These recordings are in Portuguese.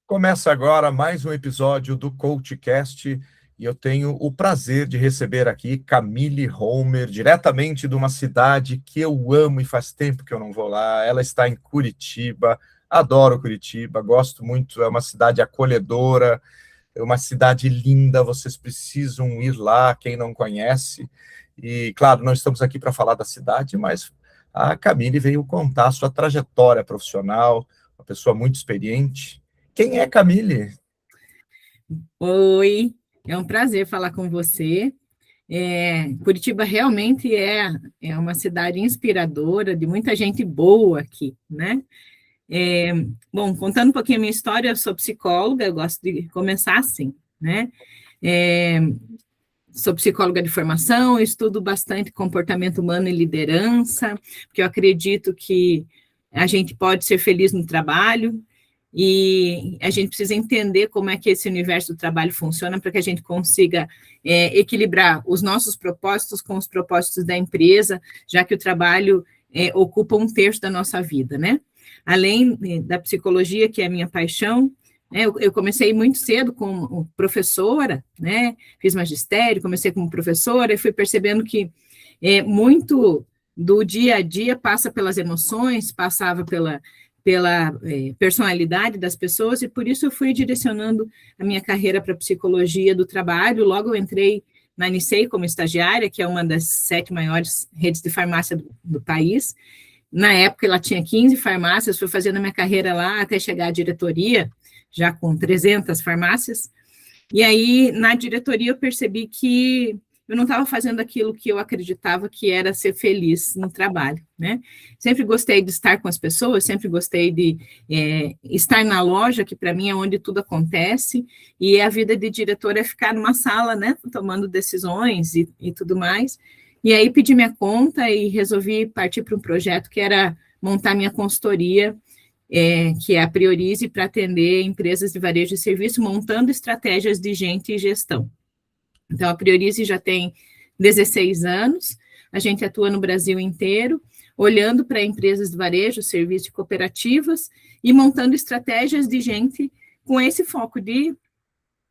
Começa agora mais um episódio do CoachCast e eu tenho o prazer de receber aqui Camille Homer, diretamente de uma cidade que eu amo e faz tempo que eu não vou lá. Ela está em Curitiba, adoro Curitiba, gosto muito, é uma cidade acolhedora, é uma cidade linda, vocês precisam ir lá, quem não conhece. E, claro, não estamos aqui para falar da cidade, mas a Camille veio contar a sua trajetória profissional, uma pessoa muito experiente. Quem é Camille? Oi, é um prazer falar com você. Curitiba realmente é uma cidade inspiradora, de muita gente boa aqui, né? É, Bom, contando um pouquinho a minha história, eu sou psicóloga, eu gosto de começar assim, né? É, Sou psicóloga de formação, estudo bastante comportamento humano e liderança, porque eu acredito que a gente pode ser feliz no trabalho, e a gente precisa entender como é que esse universo do trabalho funciona para que a gente consiga equilibrar os nossos propósitos com os propósitos da empresa, já que o trabalho ocupa um terço da nossa vida, né? Além da psicologia, que é a minha paixão, eu comecei muito cedo como professora, né? Fiz magistério, comecei como professora e fui percebendo que muito do dia a dia passa pelas emoções, passava pela personalidade das pessoas, e por isso eu fui direcionando a minha carreira para psicologia do trabalho. Logo eu entrei na Nicei como estagiária, que é uma das 7 maiores redes de farmácia do país. Na época ela tinha 15 farmácias, fui fazendo a minha carreira lá até chegar à diretoria, já com 300 farmácias. E aí, na diretoria, eu percebi que eu não estava fazendo aquilo que eu acreditava que era ser feliz no trabalho, né? Sempre gostei de estar com as pessoas, sempre gostei de estar na loja, que para mim é onde tudo acontece, e a vida de diretor é ficar numa sala, né, tomando decisões e tudo mais. E aí pedi minha conta e resolvi partir para um projeto que era montar minha consultoria, que é a Priorize, para atender empresas de varejo e serviço, montando estratégias de gente e gestão. Então, a Priorize já tem 16 anos, a gente atua no Brasil inteiro, olhando para empresas de varejo, serviço e cooperativas, e montando estratégias de gente com esse foco de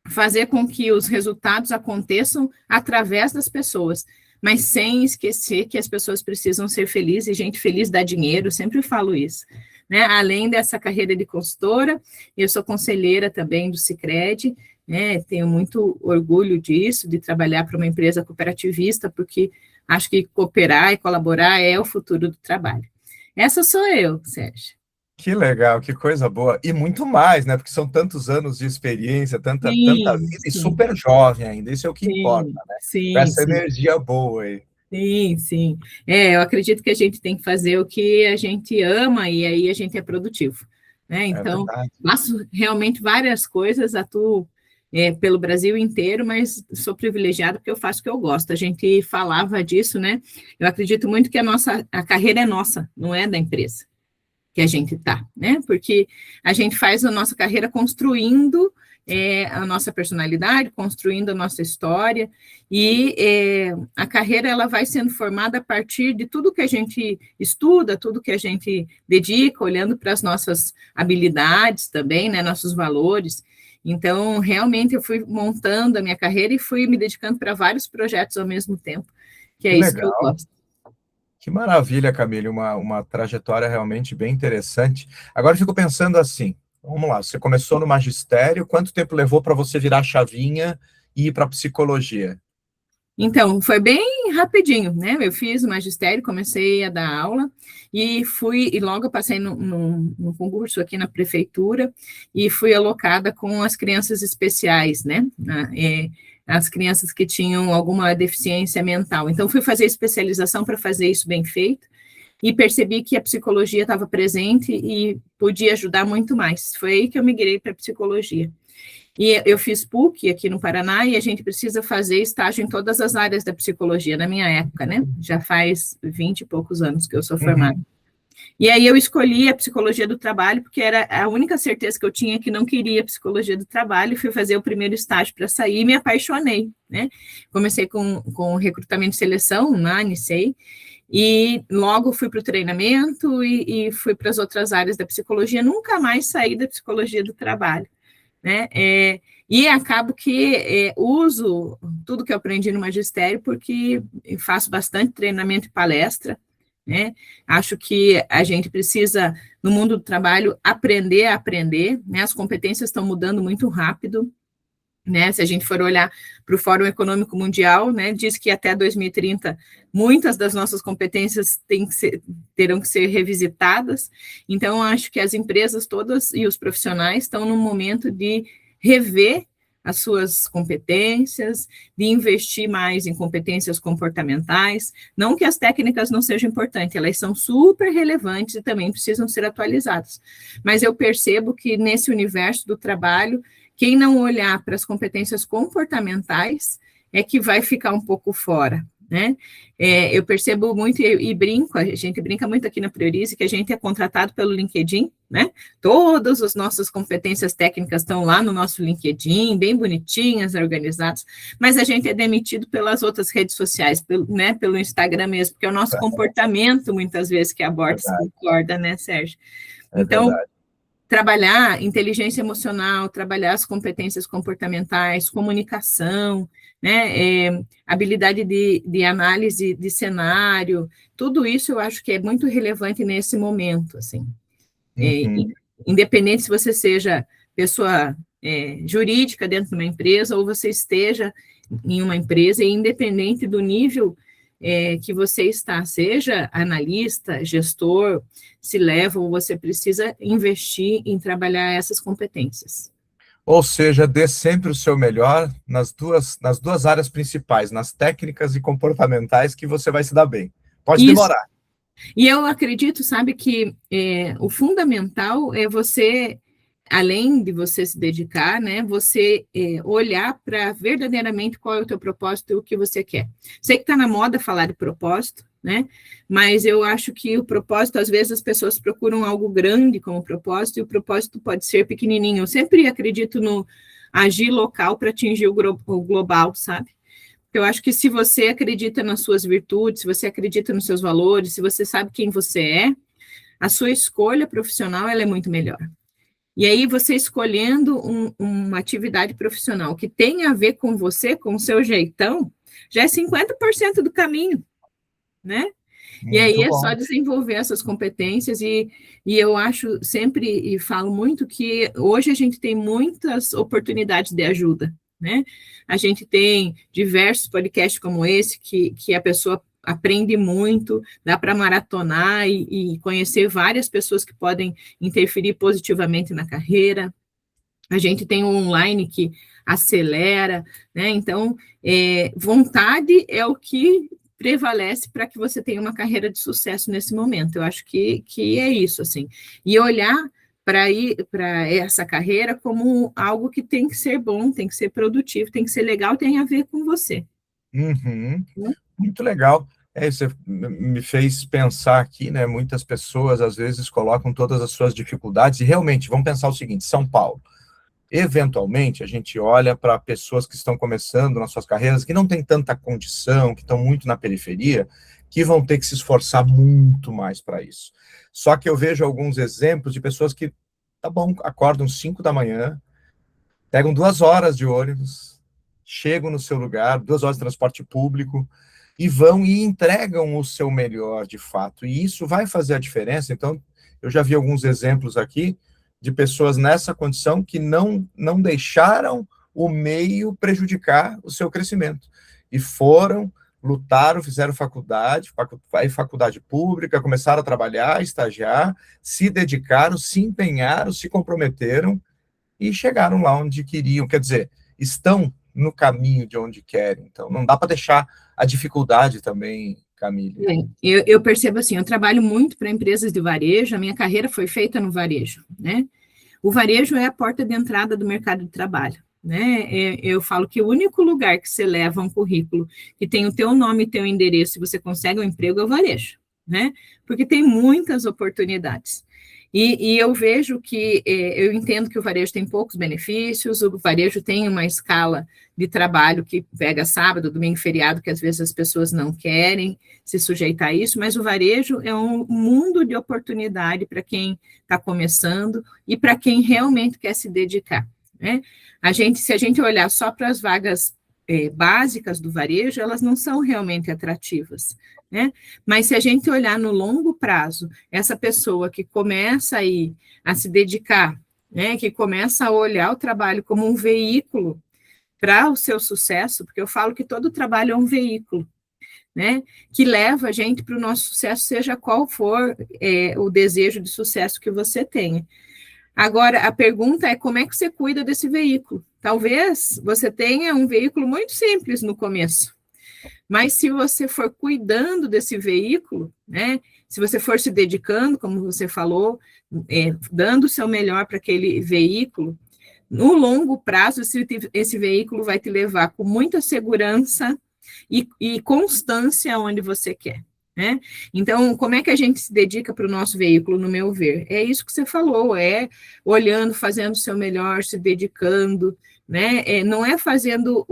fazer com que os resultados aconteçam através das pessoas, mas sem esquecer que as pessoas precisam ser felizes, e gente feliz dá dinheiro, eu sempre falo isso. Né? Além dessa carreira de consultora, eu sou conselheira também do Sicredi, né? Tenho muito orgulho disso, de trabalhar para uma empresa cooperativista, porque acho que cooperar e colaborar é o futuro do trabalho. Essa sou eu, Sérgio. Que legal, que coisa boa. E muito mais, né? Porque são tantos anos de experiência, tanta Sim, vida e sim, super jovem ainda. Isso é o que importa, sim, né? Com sim, essa sim. energia boa aí. Sim, sim. Eu acredito que a gente tem que fazer o que a gente ama e aí a gente é produtivo, né? É Então, verdade. faço realmente várias coisas, atuo pelo Brasil inteiro, mas sou privilegiada porque eu faço o que eu gosto. A gente falava disso, né? Eu acredito muito que a carreira é nossa, não é da empresa que a gente está, né? Porque a gente faz a nossa carreira construindo a nossa personalidade, construindo a nossa história, e a carreira ela vai sendo formada a partir de tudo que a gente estuda, tudo que a gente dedica, olhando para as nossas habilidades também, né, nossos valores. Então, realmente, eu fui montando a minha carreira e fui me dedicando para vários projetos ao mesmo tempo, que Que é isso que eu legal. gosto. Que maravilha, Camille. Uma trajetória realmente bem interessante. Agora eu fico pensando assim, vamos lá, você começou no magistério, quanto tempo levou para você virar a chavinha e ir para a psicologia? Então, foi bem rapidinho, né? Eu fiz o magistério, comecei a dar aula e logo passei num concurso aqui na prefeitura e fui alocada com as crianças especiais, né? As crianças que tinham alguma deficiência mental. Então, fui fazer especialização para fazer isso bem feito e percebi que a psicologia estava presente e podia ajudar muito mais. Foi aí que eu migrei para a psicologia. E eu fiz PUC aqui no Paraná e a gente precisa fazer estágio em todas as áreas da psicologia, na minha época, né? Já faz 20 e poucos anos que eu sou formada. Uhum. E aí eu escolhi a psicologia do trabalho, porque era a única certeza que eu tinha que não queria psicologia do trabalho, e fui fazer o primeiro estágio para sair e me apaixonei, né? Comecei com recrutamento e seleção na Nicei, e logo fui para o treinamento e fui para as outras áreas da psicologia, nunca mais saí da psicologia do trabalho. né? E acabo que uso tudo que eu aprendi no magistério, porque faço bastante treinamento e palestra, né? Acho que a gente precisa, no mundo do trabalho, aprender a aprender, né? As competências estão mudando muito rápido, né? Se a gente for olhar para o Fórum Econômico Mundial, né, diz que até 2030 muitas das nossas competências terão que ser revisitadas. Então, acho que as empresas todas e os profissionais estão no momento de rever as suas competências, de investir mais em competências comportamentais. Não que as técnicas não sejam importantes, elas são super relevantes e também precisam ser atualizadas. Mas eu percebo que nesse universo do trabalho, quem não olhar para as competências comportamentais é que vai ficar um pouco fora, né? Eu percebo muito e brinco, a gente brinca muito aqui na Priorize, que a gente é contratado pelo LinkedIn, né? Todas as nossas competências técnicas estão lá no nosso LinkedIn, bem bonitinhas, organizadas, mas a gente é demitido pelas outras redes sociais, pelo Instagram mesmo, porque é o nosso comportamento, muitas vezes, que aborda, se concorda, né, Sérgio? Então, trabalhar inteligência emocional, trabalhar as competências comportamentais, comunicação, né, habilidade de análise de cenário, tudo isso eu acho que é muito relevante nesse momento, assim. Independente se você seja pessoa jurídica dentro de uma empresa ou você esteja em uma empresa, e independente do nível que você está, seja analista, gestor, se leva ou você precisa investir em trabalhar essas competências. Ou seja, dê sempre o seu melhor nas duas áreas principais, nas técnicas e comportamentais, que você vai se dar bem. Pode demorar. E eu acredito, sabe, que o fundamental é você, além de você se dedicar, né, você olhar para verdadeiramente qual é o teu propósito e o que você quer. Sei que está na moda falar de propósito, né, mas eu acho que o propósito, às vezes as pessoas procuram algo grande como propósito, e o propósito pode ser pequenininho. Eu sempre acredito no agir local para atingir o global, sabe? Eu acho que se você acredita nas suas virtudes, se você acredita nos seus valores, se você sabe quem você é, a sua escolha profissional ela é muito melhor. E aí, você escolhendo uma atividade profissional que tenha a ver com você, com o seu jeitão, já é 50% do caminho, né? E aí é só desenvolver essas competências, e eu acho sempre, e falo muito, que hoje a gente tem muitas oportunidades de ajuda, né? A gente tem diversos podcasts como esse, que a pessoa aprende muito, dá para maratonar e conhecer várias pessoas que podem interferir positivamente na carreira. A gente tem um online que acelera, né? Então, vontade é o que prevalece para que você tenha uma carreira de sucesso nesse momento. Eu acho que é isso, assim. E olhar para essa carreira como algo que tem que ser bom, tem que ser produtivo, tem que ser legal, tem a ver com você. Muito legal. Você me fez pensar aqui, né? Muitas pessoas, às vezes, colocam todas as suas dificuldades, e realmente, vamos pensar o seguinte: São Paulo. Eventualmente, a gente olha para pessoas que estão começando nas suas carreiras, que não têm tanta condição, que estão muito na periferia, que vão ter que se esforçar muito mais para isso. Só que eu vejo alguns exemplos de pessoas que, tá bom, acordam 5 da manhã, pegam 2 horas de ônibus, chegam no seu lugar, 2 horas de transporte público, e vão e entregam o seu melhor, de fato. E isso vai fazer a diferença. Então, eu já vi alguns exemplos aqui de pessoas nessa condição que não deixaram o meio prejudicar o seu crescimento. E foram, lutaram, fizeram faculdade pública, começaram a trabalhar, estagiar, se dedicaram, se empenharam, se comprometeram e chegaram lá onde queriam. Quer dizer, estão no caminho de onde querem. Então, não dá para deixar a dificuldade também, Camille. Eu percebo assim, eu trabalho muito para empresas de varejo, a minha carreira foi feita no varejo, né? O varejo é a porta de entrada do mercado de trabalho, né? Eu falo que o único lugar que você leva um currículo que tem o teu nome e teu endereço e você consegue um emprego é o varejo, né? Porque tem muitas oportunidades. E eu vejo que, eu entendo que o varejo tem poucos benefícios, o varejo tem uma escala de trabalho que pega sábado, domingo, feriado, que às vezes as pessoas não querem se sujeitar a isso, mas o varejo é um mundo de oportunidade para quem está começando e para quem realmente quer se dedicar. né? Se a gente olhar só para as vagas básicas do varejo, elas não são realmente atrativas, né? Mas se a gente olhar no longo prazo, essa pessoa que começa aí a se dedicar, né, que começa a olhar o trabalho como um veículo para o seu sucesso, porque eu falo que todo trabalho é um veículo, né, que leva a gente para o nosso sucesso, seja qual for o desejo de sucesso que você tenha. Agora, a pergunta é como é que você cuida desse veículo? Talvez você tenha um veículo muito simples no começo, mas se você for cuidando desse veículo, né, se você for se dedicando, como você falou, dando o seu melhor para aquele veículo, no longo prazo, esse veículo vai te levar com muita segurança e constância onde você quer. Né? Então, como é que a gente se dedica para o nosso veículo, no meu ver? É isso que você falou, olhando, fazendo o seu melhor, se dedicando, né? Não é fazendo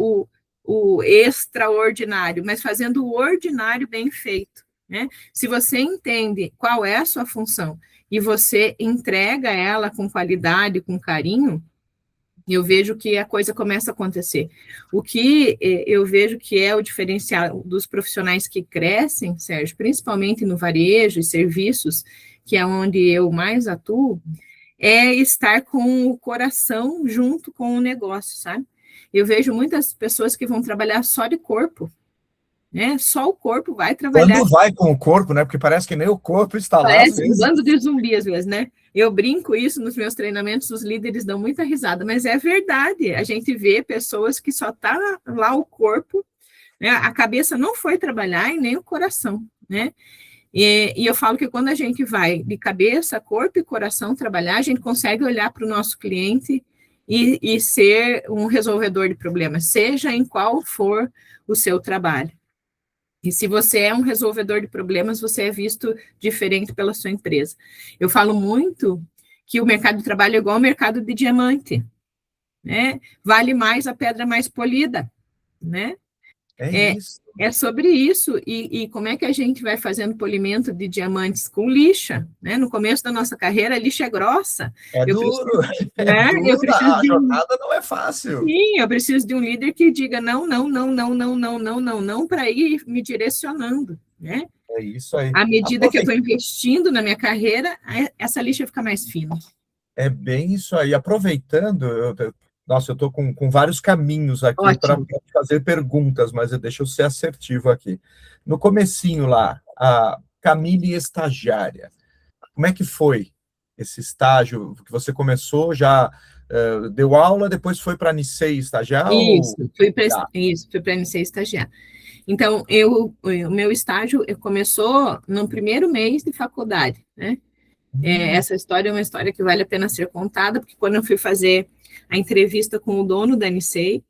o extraordinário, mas fazendo o ordinário bem feito. Né? Se você entende qual é a sua função e você entrega ela com qualidade, com carinho, eu vejo que a coisa começa a acontecer. O que eu vejo que é o diferencial dos profissionais que crescem, Sérgio, principalmente no varejo e serviços, que é onde eu mais atuo, é estar com o coração junto com o negócio, sabe? Eu vejo muitas pessoas que vão trabalhar só de corpo, né? Só o corpo vai trabalhar. Quando vai com o corpo, né? Porque parece que nem o corpo está lá. Parece um bando de zumbi, às vezes, né? Eu brinco isso nos meus treinamentos, os líderes dão muita risada, mas é verdade. A gente vê pessoas que só tá lá o corpo, né? A cabeça não foi trabalhar e nem o coração, né? E eu falo que quando a gente vai de cabeça, corpo e coração trabalhar, a gente consegue olhar para o nosso cliente e ser um resolvedor de problemas, seja em qual for o seu trabalho. E se você é um resolvedor de problemas, você é visto diferente pela sua empresa. Eu falo muito que o mercado de trabalho é igual ao mercado de diamante, né? Vale mais a pedra mais polida, né? Isso. É sobre isso, e como é que a gente vai fazendo polimento de diamantes com lixa, né? No começo da nossa carreira, a lixa é grossa. É duro, né? A jornada não é fácil. Sim, eu preciso de um líder que diga não, não, não, não, não, não, não, não, não, para ir me direcionando, né? É isso aí. À medida que eu estou investindo na minha carreira, essa lixa fica mais fina. É bem isso aí. Aproveitando, nossa, eu estou com vários caminhos aqui para fazer perguntas, mas deixa eu ser assertivo aqui. No comecinho lá, a Camille estagiária, como é que foi esse estágio que você começou, já deu aula, depois foi para a Nicei estagiar? Isso, fui para a Nicei estagiar. Então, o meu estágio começou no primeiro mês de faculdade, né? Essa história é uma história que vale a pena ser contada, porque quando eu fui fazer a entrevista com o dono da Nicei,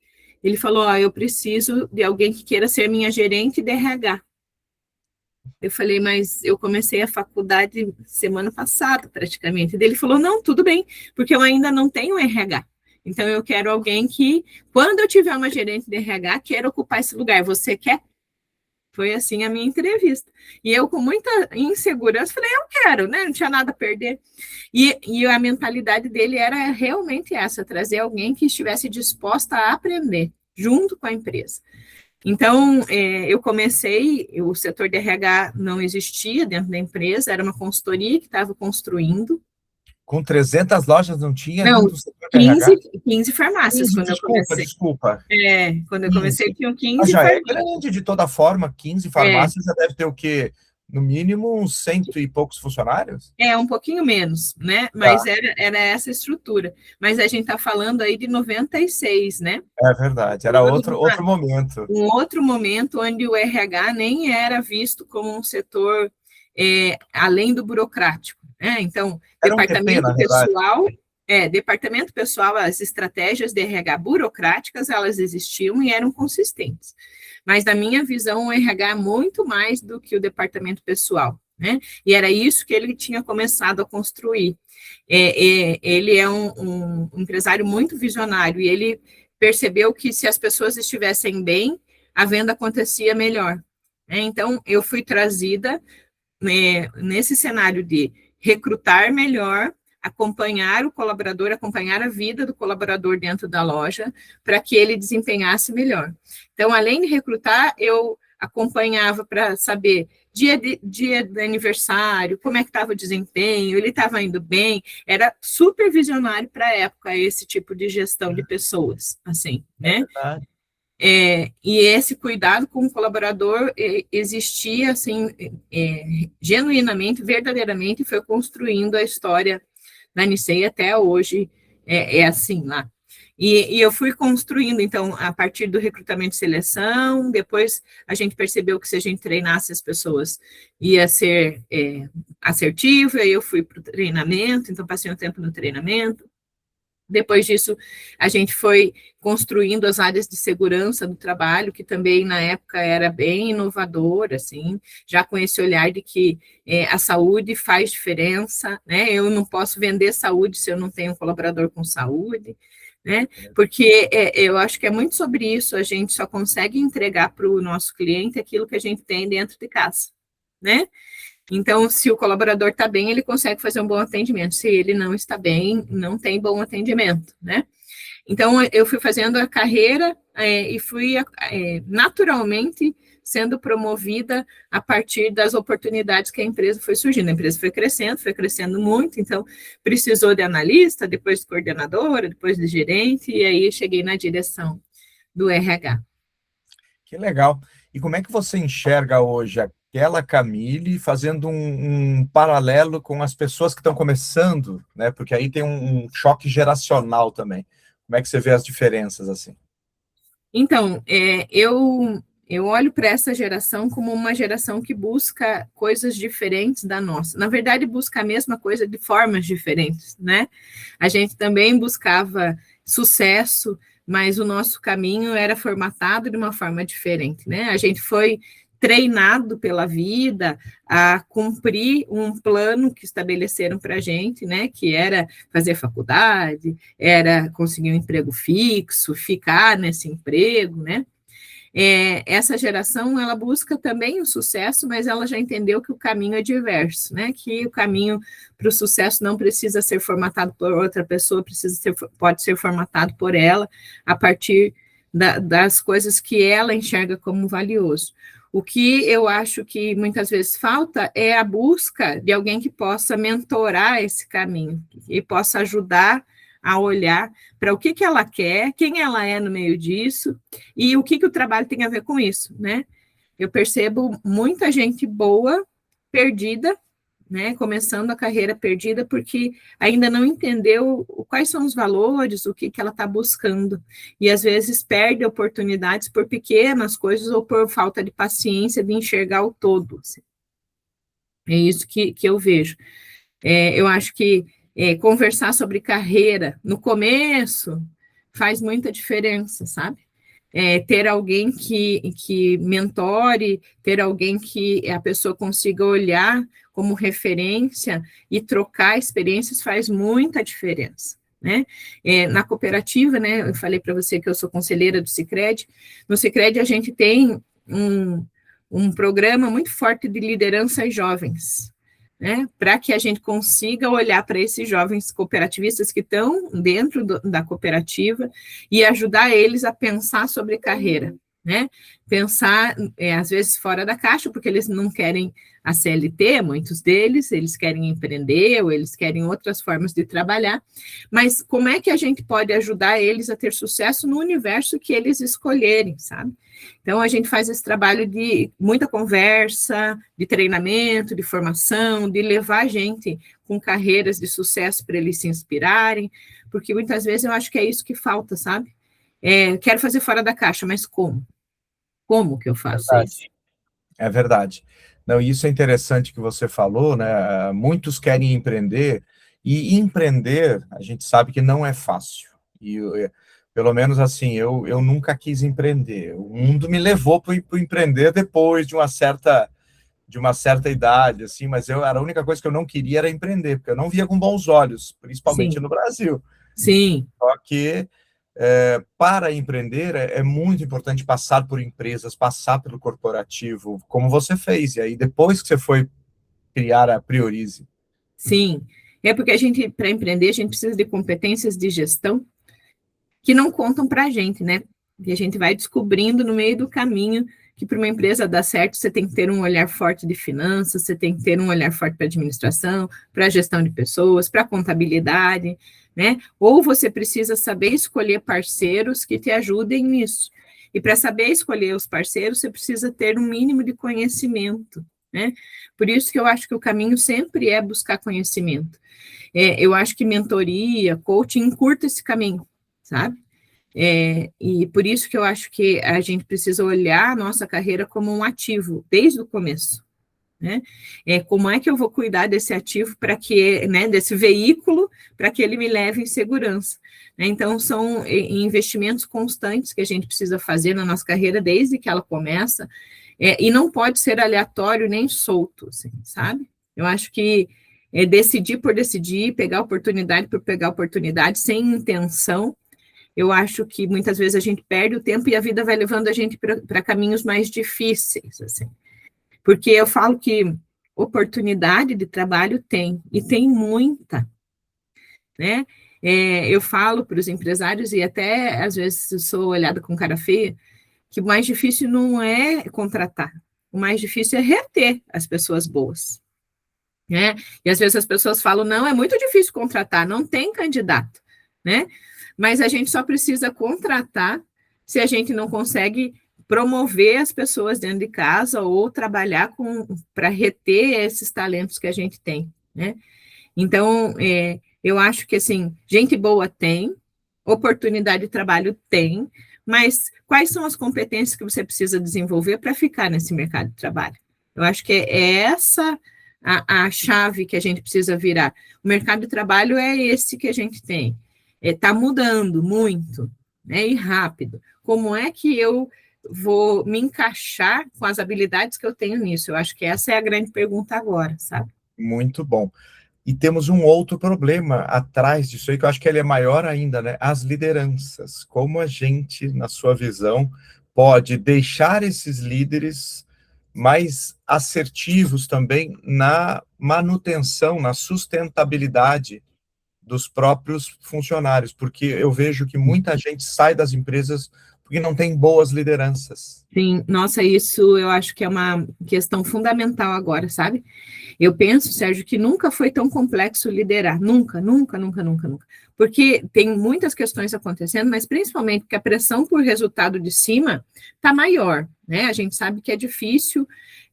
ele falou, eu preciso de alguém que queira ser minha gerente de RH. Eu falei, mas eu comecei a faculdade semana passada, praticamente. Ele falou, não, tudo bem, porque eu ainda não tenho RH. Então, eu quero alguém que, quando eu tiver uma gerente de RH, queira ocupar esse lugar. Você quer? Foi assim a minha entrevista. E eu, com muita insegurança, falei, eu quero, né? Não tinha nada a perder. E a mentalidade dele era realmente essa, trazer alguém que estivesse disposta a aprender, junto com a empresa. Então, eu comecei, o setor de RH não existia dentro da empresa, era uma consultoria que estava construindo. Com 300 lojas não tinha? Não, do setor de RH? 15 farmácias 15, quando eu comecei. Desculpa. Quando eu comecei, tinham 15 já farmácias. É grande de toda forma, 15 farmácias já deve ter o quê? No mínimo, uns 100 e poucos funcionários? Um pouquinho menos, né? Mas era essa estrutura. Mas a gente está falando aí de 96, né? É verdade, era outro momento. Um outro momento onde o RH nem era visto como um setor além do burocrático, né? Então, Era departamento pessoal, departamento pessoal, as estratégias de RH burocráticas, elas existiam e eram consistentes. Mas, na minha visão, o RH é muito mais do que o departamento pessoal, né? E era isso que ele tinha começado a construir. Ele é um empresário muito visionário e ele percebeu que se as pessoas estivessem bem, a venda acontecia melhor. Então, eu fui trazida nesse cenário de recrutar melhor, acompanhar o colaborador, acompanhar a vida do colaborador dentro da loja, para que ele desempenhasse melhor. Então, além de recrutar, eu acompanhava para saber dia de aniversário, como é que estava o desempenho, ele estava indo bem, era super visionário para a época esse tipo de gestão de pessoas, assim, né? E esse cuidado com o colaborador existia, assim, genuinamente, verdadeiramente, foi construindo a história da Nicei até hoje, é assim lá. E eu fui construindo, então, a partir do recrutamento e seleção, depois a gente percebeu que se a gente treinasse as pessoas ia ser assertivo, aí eu fui para o treinamento, então passei um tempo no treinamento. Depois disso, a gente foi construindo as áreas de segurança do trabalho, que também na época era bem inovador, assim, já com esse olhar de que a saúde faz diferença, né? Eu não posso vender saúde se eu não tenho um colaborador com saúde, né? Porque eu acho que é muito sobre isso, a gente só consegue entregar para o nosso cliente aquilo que a gente tem dentro de casa, né? Então, se o colaborador está bem, ele consegue fazer um bom atendimento. Se ele não está bem, não tem bom atendimento, né? Então, eu fui fazendo a carreira e fui naturalmente sendo promovida a partir das oportunidades que a empresa foi surgindo. A empresa foi crescendo muito, então precisou de analista, depois de coordenadora, depois de gerente, e aí cheguei na direção do RH. Que legal. E como é que você enxerga hoje aquela Camille fazendo um paralelo com as pessoas que estão começando, né? Porque aí tem um choque geracional também. Como é que você vê as diferenças assim? Então, eu olho para essa geração como uma geração que busca coisas diferentes da nossa. Na verdade, busca a mesma coisa de formas diferentes, né? A gente também buscava sucesso, mas o nosso caminho era formatado de uma forma diferente, né? A gente foi treinado pela vida a cumprir um plano que estabeleceram para a gente, né? Que era fazer faculdade, era conseguir um emprego fixo, ficar nesse emprego, né? Essa geração, ela busca também o sucesso, mas ela já entendeu que o caminho é diverso, né? Que o caminho para o sucesso não precisa ser formatado por outra pessoa, pode ser formatado por ela, a partir das coisas que ela enxerga como valioso. O que eu acho que muitas vezes falta é a busca de alguém que possa mentorar esse caminho, e possa ajudar a olhar para o que ela quer, quem ela é no meio disso, e o que o trabalho tem a ver com isso, né? Eu percebo muita gente boa, perdida, né? Começando a carreira perdida, porque ainda não entendeu quais são os valores, o que ela está buscando. E às vezes perde oportunidades por pequenas coisas ou por falta de paciência de enxergar o todo. Assim. É isso que eu vejo. Eu acho que conversar sobre carreira no começo faz muita diferença, sabe? Ter alguém que mentore, ter alguém que a pessoa consiga olhar como referência e trocar experiências faz muita diferença. Né? Na cooperativa, né, eu falei para você que eu sou conselheira do Sicredi. No Sicredi a gente tem um programa muito forte de liderança jovens, né, para que a gente consiga olhar para esses jovens cooperativistas que estão dentro da cooperativa e ajudar eles a pensar sobre carreira, né? Pensar, às vezes, fora da caixa, porque eles não querem a CLT, muitos deles, eles querem empreender ou eles querem outras formas de trabalhar, mas como é que a gente pode ajudar eles a ter sucesso no universo que eles escolherem, sabe? Então, a gente faz esse trabalho de muita conversa, de treinamento, de formação, de levar a gente com carreiras de sucesso para eles se inspirarem, porque muitas vezes eu acho que é isso que falta, sabe? Quero fazer fora da caixa, mas como? Como que eu faço isso? É verdade. Não, isso é interessante que você falou, né? Muitos querem empreender, e empreender, a gente sabe que não é fácil. Pelo menos assim, eu nunca quis empreender. O mundo me levou para o empreender depois de uma certa idade, assim, mas era a única coisa que eu não queria era empreender, porque eu não via com bons olhos, principalmente Sim, no Brasil. sim, Só que para empreender é muito importante passar por empresas, passar pelo corporativo, como você fez, e aí depois que você foi criar a Priorize. sim. É porque para empreender, a gente precisa de competências de gestão que não contam para a gente, né? E a gente vai descobrindo no meio do caminho que para uma empresa dar certo, você tem que ter um olhar forte de finanças, você tem que ter um olhar forte para administração, para gestão de pessoas, para contabilidade, né? Ou você precisa saber escolher parceiros que te ajudem nisso. E para saber escolher os parceiros, você precisa ter um mínimo de conhecimento, né? Por isso que eu acho que o caminho sempre é buscar conhecimento. Eu acho que mentoria, coaching encurta esse caminho, sabe? E por isso que eu acho que a gente precisa olhar a nossa carreira como um ativo, desde o começo, né? Como é que eu vou cuidar desse ativo para que, né, desse veículo, para que ele me leve em segurança, né? Então, são investimentos constantes que a gente precisa fazer na nossa carreira desde que ela começa, e não pode ser aleatório nem solto, assim, sabe? Eu acho que decidir por decidir, pegar oportunidade por pegar oportunidade, sem intenção. Eu acho que muitas vezes a gente perde o tempo e a vida vai levando a gente para caminhos mais difíceis, assim. Porque eu falo que oportunidade de trabalho tem, e tem muita, né? Eu falo para os empresários, e até às vezes sou olhada com cara feia, que o mais difícil não é contratar, o mais difícil é reter as pessoas boas, né? E às vezes as pessoas falam, não, é muito difícil contratar, não tem candidato, né? Mas a gente só precisa contratar se a gente não consegue promover as pessoas dentro de casa ou trabalhar para reter esses talentos que a gente tem, né? Então, eu acho que, assim, gente boa tem, oportunidade de trabalho tem, mas quais são as competências que você precisa desenvolver para ficar nesse mercado de trabalho? Eu acho que é essa a chave que a gente precisa virar. O mercado de trabalho é esse que a gente tem. Está mudando muito, né, e rápido. Como é que eu vou me encaixar com as habilidades que eu tenho nisso? Eu acho que essa é a grande pergunta agora, sabe? Muito bom. E temos um outro problema atrás disso aí, que eu acho que ele é maior ainda, né? As lideranças. Como a gente, na sua visão, pode deixar esses líderes mais assertivos também na manutenção, na sustentabilidade dos próprios funcionários, porque eu vejo que muita gente sai das empresas porque não tem boas lideranças. Sim, nossa, isso eu acho que é uma questão fundamental agora, sabe? Eu penso, Sérgio, que nunca foi tão complexo liderar, nunca, nunca, nunca, nunca, nunca. Porque tem muitas questões acontecendo, mas principalmente porque a pressão por resultado de cima está maior, né? A gente sabe que é difícil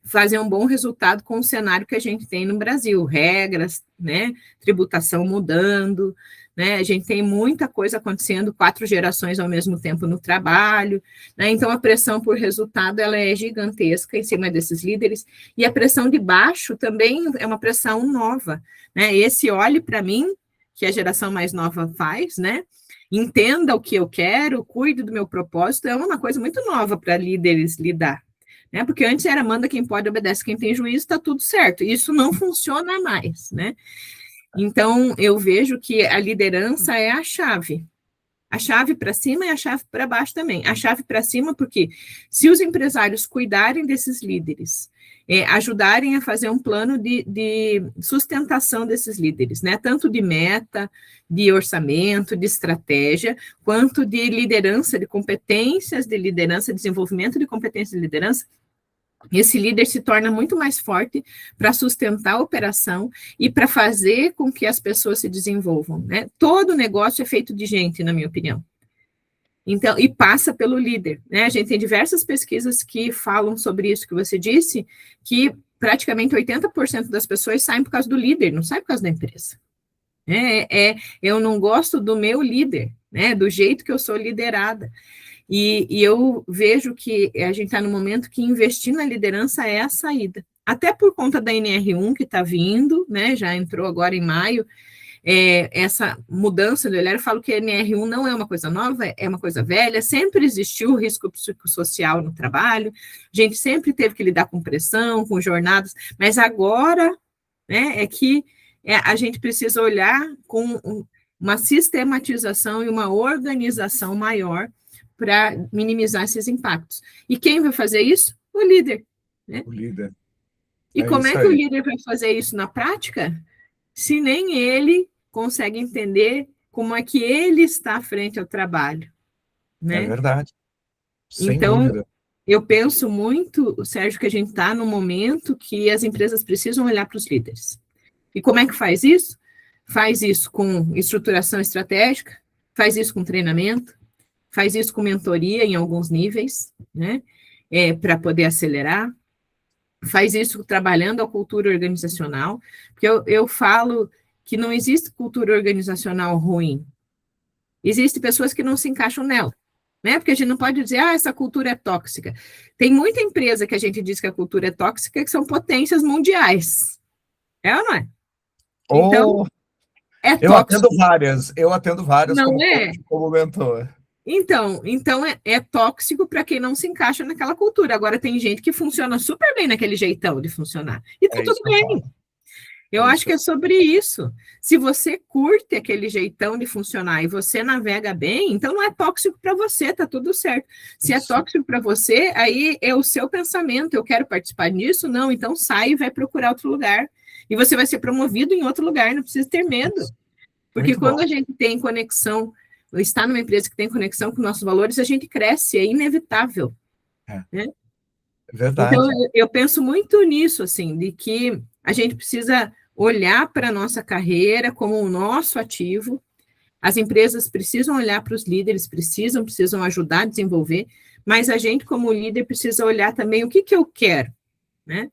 fazer um bom resultado com o cenário que a gente tem no Brasil, regras, né? Tributação mudando, né? A gente tem muita coisa acontecendo, 4 gerações ao mesmo tempo no trabalho, né? Então a pressão por resultado ela é gigantesca em cima desses líderes, e a pressão de baixo também é uma pressão nova, né? Esse olhe para mim, que a geração mais nova faz, né? Entenda o que eu quero, cuide do meu propósito, é uma coisa muito nova para líderes lidar, né? Porque antes era manda quem pode, obedece quem tem juízo, está tudo certo. Isso não funciona mais, né? Então, eu vejo que a liderança é a chave. A chave para cima e a chave para baixo também. A chave para cima, porque se os empresários cuidarem desses líderes, ajudarem a fazer um plano de sustentação desses líderes, né? Tanto de meta, de orçamento, de estratégia, quanto de liderança, de competências de liderança, desenvolvimento de competências de liderança, esse líder se torna muito mais forte para sustentar a operação e para fazer com que as pessoas se desenvolvam, né? Todo negócio é feito de gente, na minha opinião. Então, e passa pelo líder, né? A gente tem diversas pesquisas que falam sobre isso que você disse, que praticamente 80% das pessoas saem por causa do líder, não saem por causa da empresa. Eu não gosto do meu líder, né? Do jeito que eu sou liderada. E eu vejo que a gente está no momento que investir na liderança é a saída. Até por conta da NR1 que está vindo, né? Já entrou agora em maio, essa mudança do olhar. Eu falo que a NR1 não é uma coisa nova, é uma coisa velha, sempre existiu o risco psicossocial no trabalho, a gente sempre teve que lidar com pressão, com jornadas, mas agora, né, a gente precisa olhar com uma sistematização e uma organização maior para minimizar esses impactos. E quem vai fazer isso? O líder, né? O líder. E como é que o líder vai fazer isso na prática? se nem ele consegue entender como é que ele está frente ao trabalho, É né? verdade, sem Então, dúvida. eu penso muito, Sérgio, que a gente está no momento que as empresas precisam olhar para os líderes. E como é que faz isso? Faz isso com estruturação estratégica, faz isso com treinamento, faz isso com mentoria em alguns níveis, né? Para poder acelerar, faz isso trabalhando a cultura organizacional, porque eu falo que não existe cultura organizacional ruim, existem pessoas que não se encaixam nela, né? Porque a gente não pode dizer, essa cultura é tóxica. Tem muita empresa que a gente diz que a cultura é tóxica, que são potências mundiais. É ou não é? Então, Ou é tóxico, eu atendo várias não como é? coach, como mentor. Então é tóxico para quem não se encaixa naquela cultura. Agora, tem gente que funciona super bem naquele jeitão de funcionar. E tá É isso tudo que eu falo. bem. Eu É acho isso que que é sobre isso. Se você curte aquele jeitão de funcionar e você navega bem, então não é tóxico para você, tá tudo certo. Se é isso. tóxico para você, aí é o seu pensamento. Eu quero participar disso? Não, então sai e vai procurar outro lugar. E você vai ser promovido em outro lugar, não precisa ter medo. Porque Muito quando bom. a gente tem conexão, está numa empresa que tem conexão com nossos valores, a gente cresce, é inevitável. É, Né? é Então, verdade. eu penso muito nisso, assim, de que a gente precisa olhar para a nossa carreira como o nosso ativo, as empresas precisam olhar para os líderes, precisam ajudar a desenvolver, mas a gente, como líder, precisa olhar também o que eu quero, né?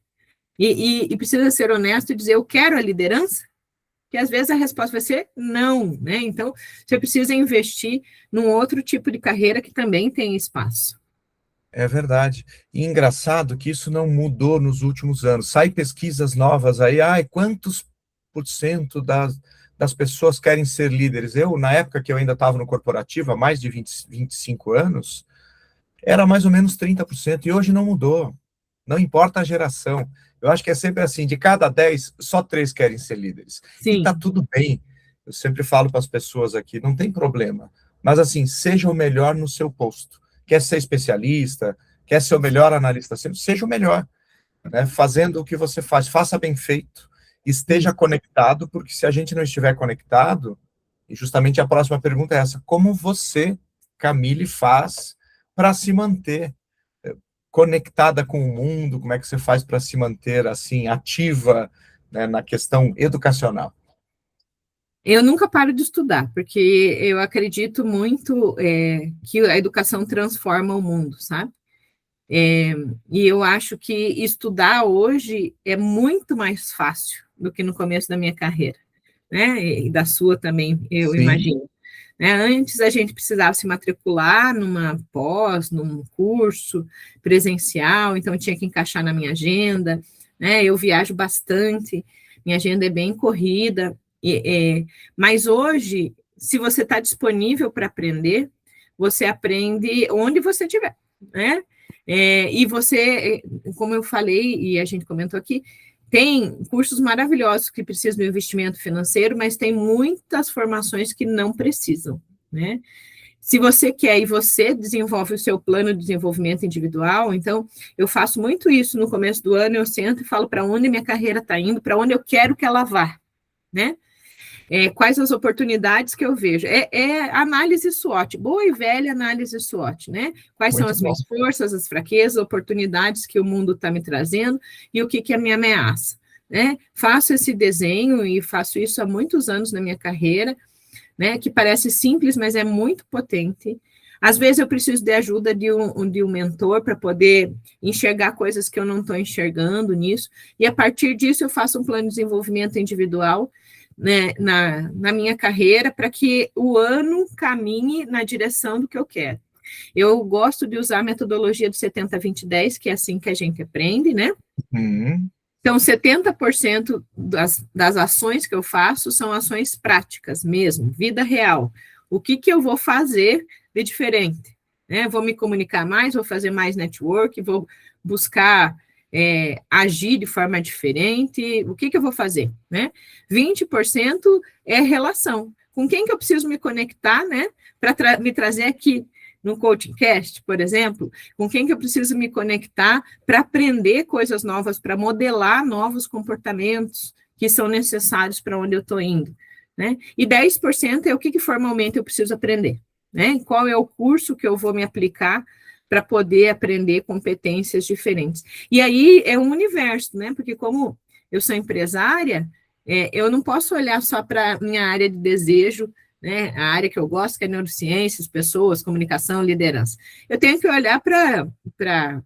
E precisa ser honesto e dizer, eu quero a liderança? Que às vezes a resposta vai ser não, né? Então, você precisa investir num outro tipo de carreira que também tem espaço. É verdade. E engraçado que isso não mudou nos últimos anos. Sai pesquisas novas aí, quantos por cento das pessoas querem ser líderes? Eu, na época que eu ainda estava no corporativo, há mais de 25 anos, era mais ou menos 30%, e hoje não mudou. Não importa a geração. Eu acho que é sempre assim, de cada 10, só 3 querem ser líderes. E tá Sim, tudo bem. Eu sempre falo para as pessoas aqui, não tem problema. Mas assim, seja o melhor no seu posto. Quer ser especialista, quer ser o melhor analista, seja o melhor, né? Fazendo o que você faz, faça bem feito, esteja isso. conectado, porque se a gente não estiver conectado, e justamente a próxima pergunta é essa: como você, Camille, faz para se manter conectada com o mundo? Como é que você faz para se manter assim ativa, né, na questão educacional? Eu nunca paro de estudar, porque eu acredito muito que a educação transforma o mundo, sabe? É, e eu acho que estudar hoje é muito mais fácil do que no começo da minha carreira, né? E da sua também, eu Sim, imagino. Né? Antes a gente precisava se matricular numa pós, num curso presencial, então eu tinha que encaixar na minha agenda, né? Eu viajo bastante, minha agenda é bem corrida, mas hoje, se você está disponível para aprender, você aprende onde você estiver, né? E você, como eu falei, e a gente comentou aqui, tem cursos maravilhosos que precisam de investimento financeiro, mas tem muitas formações que não precisam, né? Se você quer e você desenvolve o seu plano de desenvolvimento individual, então eu faço muito isso no começo do ano, eu sento e falo para onde minha carreira está indo, para onde eu quero que ela vá, né? Quais as oportunidades que eu vejo? Análise SWOT, boa e velha análise SWOT, né? Quais são muito as bom. minhas forças, as fraquezas, oportunidades que o mundo está me trazendo e o que é a minha ameaça, né? Faço esse desenho e faço isso há muitos anos na minha carreira, né? Que parece simples, mas é muito potente. Às vezes eu preciso de ajuda de um mentor para poder enxergar coisas que eu não estou enxergando nisso, e a partir disso eu faço um plano de desenvolvimento individual, né, na minha carreira, para que o ano caminhe na direção do que eu quero. Eu gosto de usar a metodologia do 70-20-10, que é assim que a gente aprende, né? Uhum. Então, 70% das ações que eu faço são ações práticas mesmo, vida real. O que eu vou fazer de diferente? Né? Vou me comunicar mais, vou fazer mais network, vou buscar agir de forma diferente. O que eu vou fazer? Né? 20% é relação. Com quem que eu preciso me conectar, né? Para me trazer aqui no Coaching Cast, por exemplo, com quem que eu preciso me conectar para aprender coisas novas, para modelar novos comportamentos que são necessários para onde eu estou indo, né? E 10% é o que formalmente eu preciso aprender, né? Qual é o curso que eu vou me aplicar para poder aprender competências diferentes. E aí é um universo, né? Porque como eu sou empresária, eu não posso olhar só para a minha área de desejo, né? A área que eu gosto, que é neurociências, pessoas, comunicação, liderança. Eu tenho que olhar para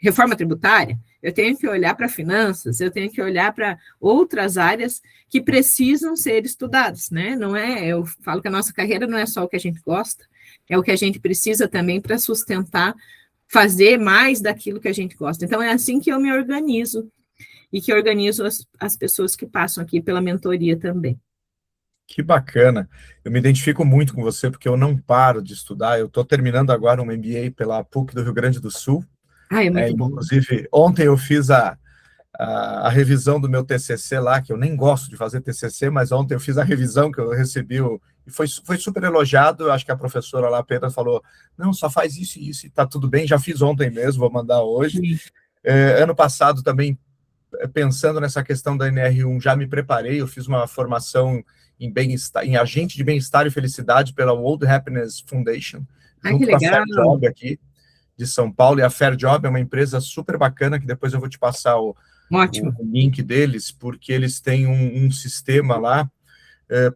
reforma tributária, eu tenho que olhar para finanças, eu tenho que olhar para outras áreas que precisam ser estudadas, né? Não é, eu falo que a nossa carreira não é só o que a gente gosta, é o que a gente precisa também para sustentar, fazer mais daquilo que a gente gosta. Então, é assim que eu me organizo, e que organizo as pessoas que passam aqui pela mentoria também. Que bacana. Eu me identifico muito com você, porque eu não paro de estudar. Eu estou terminando agora um MBA pela PUC do Rio Grande do Sul. É muito bom. Inclusive, ontem eu fiz a revisão do meu TCC lá, que eu nem gosto de fazer TCC, mas ontem eu fiz a revisão que eu recebi, e foi super elogiado. Eu acho que a professora lá, Pedro, falou, não, só faz isso e isso, e tá tudo bem. Já fiz ontem mesmo, vou mandar hoje. Ano passado também, pensando nessa questão da NR1, já me preparei, eu fiz uma formação em bem-estar, em agente de bem-estar e felicidade pela World Happiness Foundation, junto com a Fair Job aqui de São Paulo. E a Fair Job é uma empresa super bacana, que depois eu vou te passar o link deles, porque eles têm um sistema lá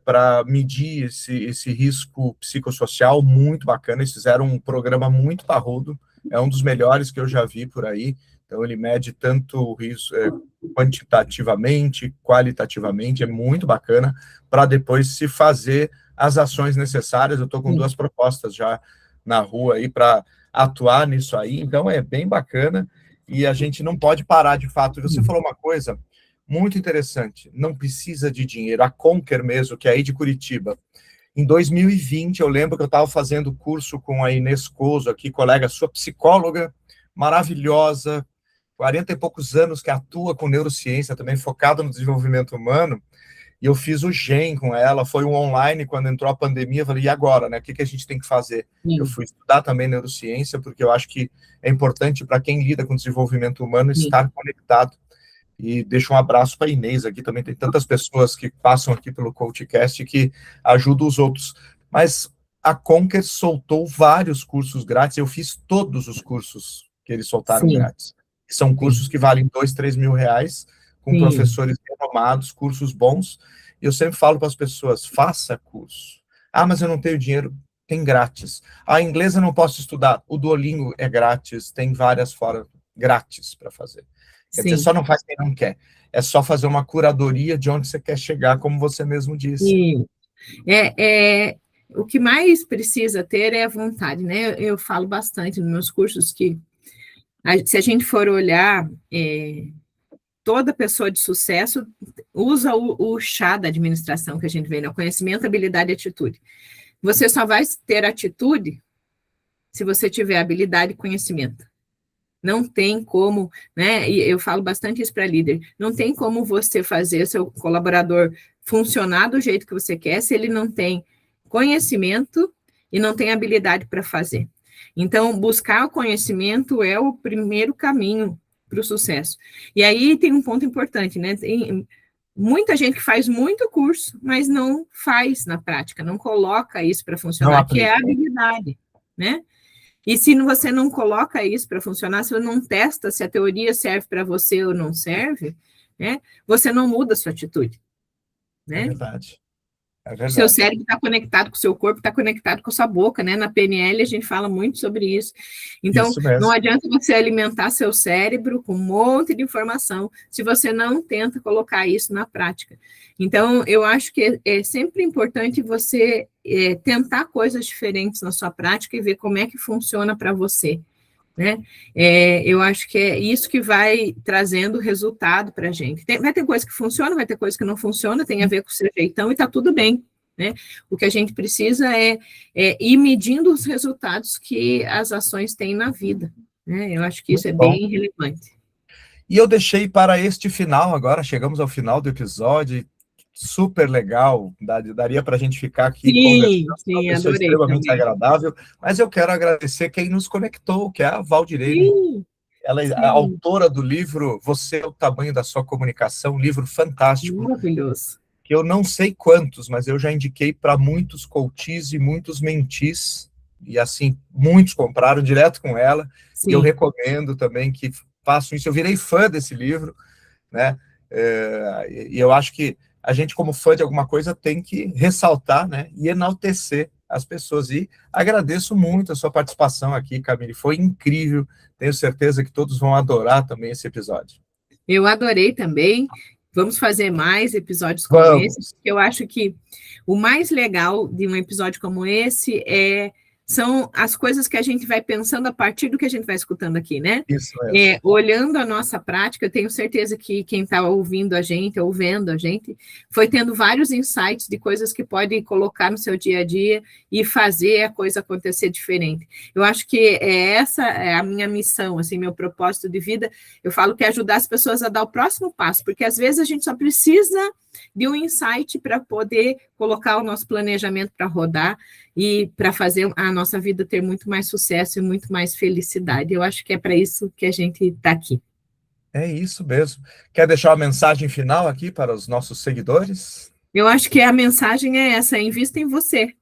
para medir esse risco psicossocial muito bacana. Eles fizeram um programa muito parrudo, é um dos melhores que eu já vi por aí. Então, ele mede tanto o risco quantitativamente, qualitativamente, é muito bacana, para depois se fazer as ações necessárias. Eu estou com 2 propostas já na rua aí para atuar nisso aí, então é bem bacana, e a gente não pode parar de fato. Você falou uma coisa muito interessante, não precisa de dinheiro. A Conquer mesmo, que é aí de Curitiba, em 2020, eu lembro que eu estava fazendo curso com a Inês Coso, aqui, colega sua, psicóloga, maravilhosa, 40 e poucos anos, que atua com neurociência, também focada no desenvolvimento humano, e eu fiz o GEM com ela, foi um online, quando entrou a pandemia, eu falei, e agora, né, o que a gente tem que fazer? Eu fui estudar também neurociência, porque eu acho que é importante para quem lida com desenvolvimento humano estar conectado. E deixo um abraço para a Inês aqui, também tem tantas pessoas que passam aqui pelo CoachCast que ajudam os outros. Mas a Conquer soltou vários cursos grátis, eu fiz todos os cursos que eles soltaram grátis. São cursos que valem 2, 3 mil reais, com professores renomados, cursos bons. E eu sempre falo para as pessoas, faça curso. Ah, mas eu não tenho dinheiro, tem grátis. Ah, inglês eu não posso estudar, o Duolingo é grátis, tem várias formas grátis para fazer. Quer dizer, só não faz quem não quer. É só fazer uma curadoria de onde você quer chegar, como você mesmo disse. O que mais precisa ter é a vontade, né? Eu falo bastante nos meus cursos que, se a gente for olhar, toda pessoa de sucesso usa o chá da administração que a gente vê, né? Conhecimento, habilidade e atitude. Você só vai ter atitude se você tiver habilidade e conhecimento. Não tem como, né? E eu falo bastante isso para líder. Não tem como você fazer seu colaborador funcionar do jeito que você quer se ele não tem conhecimento e não tem habilidade para fazer. Então, buscar o conhecimento é o primeiro caminho para o sucesso. E aí tem um ponto importante, né? Tem muita gente que faz muito curso, mas não faz na prática, não coloca isso para funcionar, que é a habilidade, né? E se você não coloca isso para funcionar, se você não testa se a teoria serve para você ou não serve, né, você não muda a sua atitude. Né? É verdade. O seu cérebro está conectado com o seu corpo, está conectado com a sua boca, né? Na PNL a gente fala muito sobre isso. Então, não adianta você alimentar seu cérebro com um monte de informação se você não tenta colocar isso na prática. Então, eu acho que é sempre importante você tentar coisas diferentes na sua prática e ver como é que funciona para você. Né? Eu acho que é isso que vai trazendo resultado para a gente. Vai ter coisa que funciona, vai ter coisa que não funciona, tem a ver com o seu jeitão e está tudo bem. Né? O que a gente precisa é ir medindo os resultados que as ações têm na vida. Né? Eu acho que isso é bem relevante. E eu deixei para este final agora, chegamos ao final do episódio, super legal, daria para a gente ficar aqui conversando, sim, adorei, extremamente também agradável, mas eu quero agradecer quem nos conectou, que é a Valdirene. Ela é a autora do livro Você é o Tamanho da Sua Comunicação, um livro fantástico. Maravilhoso. Que eu não sei quantos, mas eu já indiquei para muitos coaches e muitos mentis, e assim, muitos compraram direto com ela, Sim. E eu recomendo também que façam isso. Eu virei fã desse livro, né? E eu acho que a gente, como fã de alguma coisa, tem que ressaltar, né, e enaltecer as pessoas. E agradeço muito a sua participação aqui, Camille, foi incrível. Tenho certeza que todos vão adorar também esse episódio. Eu adorei também. Vamos fazer mais episódios como esse, Vamos. porque eu acho que o mais legal de um episódio como esse são as coisas que a gente vai pensando a partir do que a gente vai escutando aqui, né? Isso mesmo. Olhando a nossa prática, eu tenho certeza que quem está ouvindo a gente, ou vendo a gente, foi tendo vários insights de coisas que pode colocar no seu dia a dia e fazer a coisa acontecer diferente. Eu acho que essa é a minha missão, assim, meu propósito de vida. Eu falo que é ajudar as pessoas a dar o próximo passo, porque às vezes a gente só precisa de um insight para poder colocar o nosso planejamento para rodar e para fazer a nossa vida ter muito mais sucesso e muito mais felicidade. Eu acho que é para isso que a gente está aqui. É isso mesmo. Quer deixar uma mensagem final aqui para os nossos seguidores? Eu acho que a mensagem é essa: invista em você.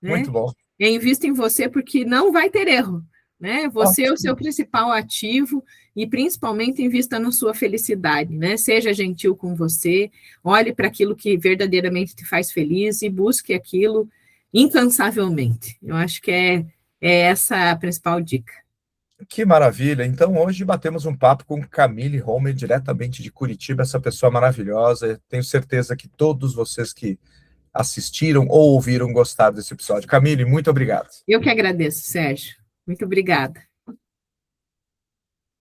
Né? Muito bom. Invista em você porque não vai ter erro. Né? Você é o seu principal ativo e principalmente invista na sua felicidade, né? Seja gentil com você, olhe para aquilo que verdadeiramente te faz feliz e busque aquilo incansavelmente. Eu acho que é essa a principal dica. Que maravilha. Então, hoje batemos um papo com Camille Homer, diretamente de Curitiba, essa pessoa maravilhosa. Tenho certeza que todos vocês que assistiram ou ouviram gostaram desse episódio. Camille, muito obrigado. Eu que agradeço, Sérgio. Muito obrigada.